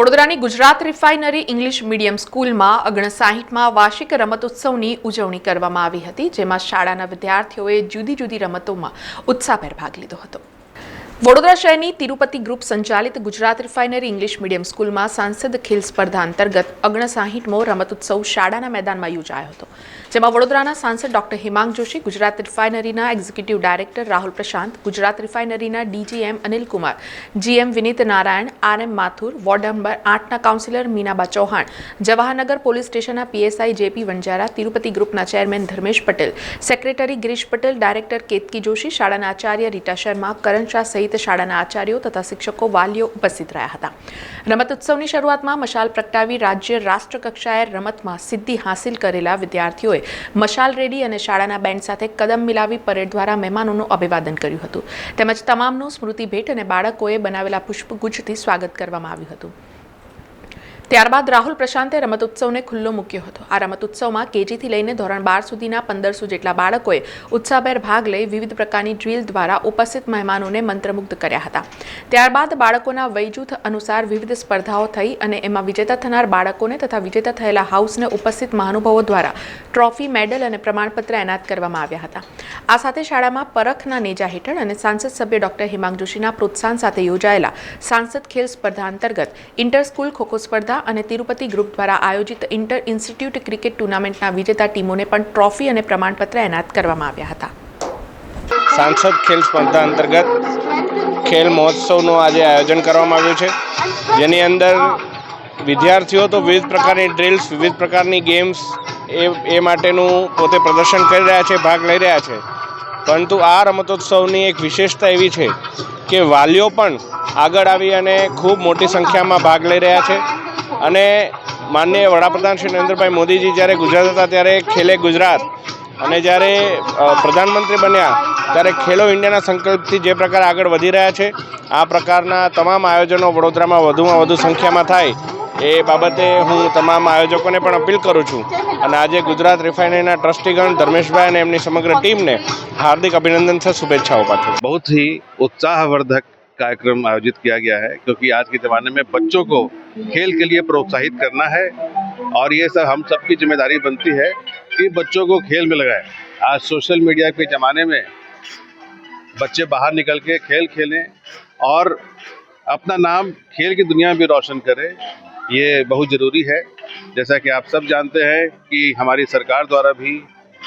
વડોદરાની Gujarat refinery English medium સ્કૂલમાં 59માં વાર્ષિક રમતોત્સવની ઉજવણી કરવામાં આવી હતી, જેમાં શાળાના વિદ્યાર્થીઓએ જુદી જુદી રમતોમાં ઉત્સાહભેર ભાગ લીધો હતો। વડોદરા શહેરની તિરુપતિ ગ્રુપ સંચાલિત ગુજરાત રિફાઇનરી ઇંગ્લિશ મીડિયમ સ્કૂલમાં સાંસદ ખેલ સ્પર્ધા અંતર્ગત 59મો રમતોત્સવ શાળાના મેદાનમાં યોજાયો હતો, જેમાં વડોદરાના સાંસદ ડોક્ટર હિમાંગ જોશી, ગુજરાત રિફાઇનરીના એક્ઝિક્યુટિવ ડાયરેક્ટર રાહુલ પ્રશાંત, ગુજરાત રિફાઇનરીના DGM Anil Kumar, GM Vineet Narayan, RM Mathur, ward number 8ના કાઉન્સિલર મીનાબા ચૌહાણ, જવાહરનગર પોલીસ સ્ટેશનના પીએસઆઈ જેપી વંજારા, તિરુપતિ ગ્રુપના chairman Dharmesh Patel, secretary Girish Patel, director Ketki Joshi, શાળાના આચાર્ય રીટા શર્મા, કરણ શાહ સહિત શાળાના આચાર્યો તથા શિક્ષકો વાલીઓ ઉપસ્થિત રહ્યા હતા। રમતોત્સવની શરૂઆતમાં મશાલ પ્રગટાવી રાજ્ય રાષ્ટ્ર કક્ષાએ રમતમાં સિદ્ધિ હાંસિલ કરેલા વિદ્યાર્થીઓએ મશાલ રેડી અને શાળાના બેન્ડ સાથે કદમ મિલાવી પરેડ દ્વારા મહેમાનોનું અભિવાદન કર્યું હતું, તેમજ તમામનું સ્મૃતિ ભેટ અને બાળકોએ બનાવેલા પુષ્પગુચ્છથી સ્વાગત કરવામાં આવ્યું હતું। ત્યારબાદ રાહુલ પ્રશાંતે રમતોત્સવને ખુલ્લો મૂક્યો હતો। આ રમતોત્સવમાં કેજીથી લઈને ધોરણ 12 સુધીના 1500 જેટલા બાળકોએ ઉત્સાહભેર ભાગ લઈ વિવિધ પ્રકારની ડ્રીલ દ્વારા ઉપસ્થિત મહેમાનોને મંત્રમુગ્ધ કર્યા હતા। ત્યારબાદ બાળકોના વયજૂથ અનુસાર વિવિધ સ્પર્ધાઓ થઈ અને એમાં વિજેતા થનાર બાળકોને તથા વિજેતા થયેલા હાઉસને ઉપસ્થિત મહાનુભાવો દ્વારા ટ્રોફી, મેડલ અને પ્રમાણપત્ર એનાયત કરવામાં આવ્યા હતા। આ સાથે શાળામાં પરખના નેજા હેઠળ અને સાંસદ સભ્ય ડોક્ટર હિમાંગ જોશીના પ્રોત્સાહન સાથે યોજાયેલા સાંસદ ખેલ સ્પર્ધા અંતર્ગત ઇન્ટર સ્કૂલ ખોખો સ્પર્ધા અને તિરુપતિ ગ્રુપ દ્વારા આયોજિત ઇન્ટર ઇન્સ્ટિટ્યૂટ ક્રિકેટ ટુર્નામેન્ટના વિજેતા ટીમોને પણ ટ્રોફી અને પ્રમાણપત્ર એનાયત કરવામાં આવ્યા હતા। सांसद खेल स्पर्धा अंतर्गत खेल महोत्सवનું આજે આયોજન કરવામાં આવ્યું છે, જેની અંદર વિદ્યાર્થીઓ તો વિવિધ પ્રકારની ડ્રિલ્સ, વિવિધ પ્રકારની ગેમ્સ એ માટેનું પોતે પ્રદર્શન કરી રહ્યા છે, ભાગ લઈ રહ્યા છે। પરંતુ આ રમતોત્સવની એક વિશેષતા એવી છે કે વાલીઓ પણ આગળ આવી અને ખૂબ મોટી સંખ્યામાં ભાગ લઈ રહ્યા છે અને માનનીય વડાપ્રધાન શ્રી નરેન્દ્રભાઈ મોદીજી જ્યારે ગુજરાત હતા ત્યારે ખેલે ગુજરાત અને જ્યારે પ્રધાનમંત્રી બન્યા ત્યારે ખેલો ઇન્ડિયાના સંકલ્પથી જે પ્રકારે આગળ વધી રહ્યા છે, આ પ્રકારના તમામ આયોજનો વડોદરામાં વધુમાં વધુ સંખ્યામાં થાય એ બાબતે હું તમામ આયોજકોને પણ અપીલ કરું છું અને આજે ગુજરાત રિફાઇનરીના ટ્રસ્ટીગણ ધર્મેશભાઈ અને એમની समग्र टीम ने हार्दिक अभिनंदन से शुभेच्छाओं पाती। बहुत ही उत्साहवर्धक कार्यक्रम आयोजित किया गया है, क्योंकि आज के ज़माने में बच्चों को खेल के लिए प्रोत्साहित करना है और ये सब हम सब की जिम्मेदारी बनती है कि बच्चों को खेल में लगाएं। आज सोशल मीडिया के ज़माने में बच्चे बाहर निकल के खेल खेलें और अपना नाम खेल की दुनिया में भी रोशन करें, ये बहुत ज़रूरी है। जैसा कि आप सब जानते हैं कि हमारी सरकार द्वारा भी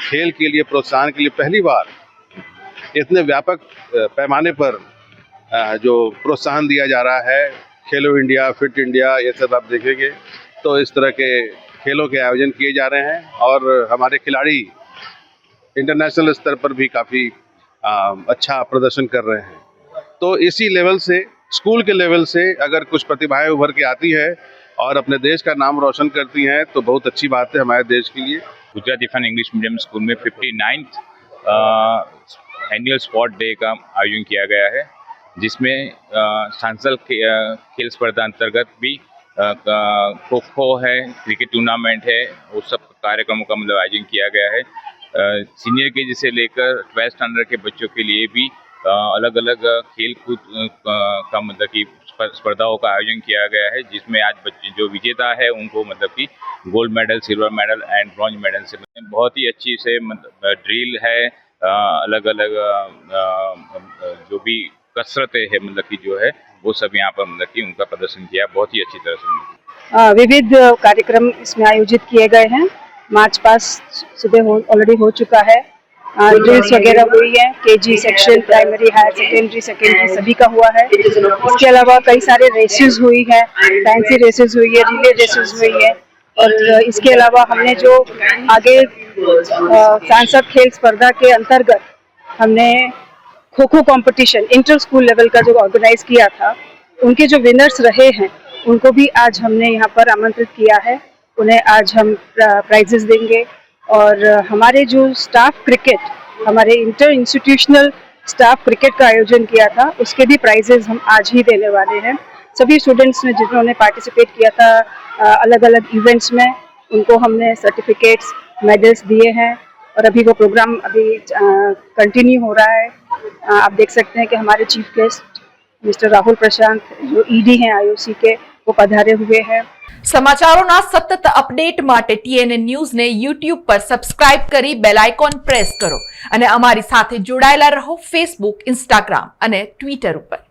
खेल के लिए प्रोत्साहन के लिए पहली बार इतने व्यापक पैमाने पर जो प्रोत्साहन दिया जा रहा है, खेलो इंडिया, फिट इंडिया, ये सब आप देखेंगे तो इस तरह के खेलों के आयोजन किए जा रहे हैं और हमारे खिलाड़ी इंटरनेशनल स्तर पर भी काफ़ी अच्छा प्रदर्शन कर रहे हैं। तो इसी लेवल से, स्कूल के लेवल से अगर कुछ प्रतिभाएं उभर के आती है और अपने देश का नाम रोशन करती हैं तो बहुत अच्छी बात है हमारे देश के लिए। Gujarat refinery English medium school में 59th एनुअल स्पोर्ट डे का आयोजन किया गया है, जिसमें सांसद खेल स्पर्धा अंतर्गत भी खो खो है, क्रिकेट टूर्नामेंट है, वो सब कार्यक्रमों का मतलब आयोजन किया गया है। सीनियर केजी से लेकर 12th स्टैंडर्ड के बच्चों के लिए भी अलग अलग खेल कूद का मतलब कि स्पर्धाओं का आयोजन किया गया है, जिसमें आज बच्चे जो विजेता है उनको मतलब कि gold medal, silver medal and bronze medal से बहुत ही अच्छी से मतलब ड्रिल है, अलग अलग जो भी कसरतें है मतलब कि जो है वो सब यहाँ पर मतलब कि उनका प्रदर्शन किया बहुत ही अच्छी तरह से। विविध कार्यक्रम इसमें आयोजित किए गए हैं। मार्च पास्ट सुबह ऑलरेडी हो चुका है, ड्रिल्स वगैरह हुई है, KG section, primary, higher secondary, secondary सभी का हुआ है। इसके अलावा कई सारे रेसेस हुई हैं, फैंसी रेसेस हुई है, रिले रेसेस हुई है और इसके अलावा हमने जो आगे सांसद खेल स्पर्धा के अंतर्गत हमने kho kho competition inter school level का जो ऑर्गेनाइज किया था, उनके जो विनर्स रहे हैं उनको भी आज हमने यहाँ पर आमंत्रित किया है। उन्हें आज हम प्राइजेस देंगे और हमारे जो स्टाफ क्रिकेट, हमारे इंटर इंस्टीट्यूशनल स्टाफ क्रिकेट का आयोजन किया था, उसके भी प्राइजेस हम आज ही देने वाले हैं। सभी स्टूडेंट्स ने जिन्होंने पार्टिसिपेट किया था अलग अलग इवेंट्स में, उनको हमने सर्टिफिकेट्स, मेडल्स दिए हैं और अभी वो प्रोग्राम अभी कंटिन्यू हो रहा है। आप देख सकते हैं कि हमारे चीफ गेस्ट मिस्टर राहुल प्रशांत जो ईडी हैं आईओसी के, वो पधारे हुए हैं। સમાચારોના સતત અપડેટ માટે TNN ન્યૂઝને YouTube પર સબસ્ક્રાઇબ કરી બેલ આઇકોન પ્રેસ કરો અને અમારી સાથે જોડાયેલા રહો Facebook, Instagram અને Twitter ઉપર।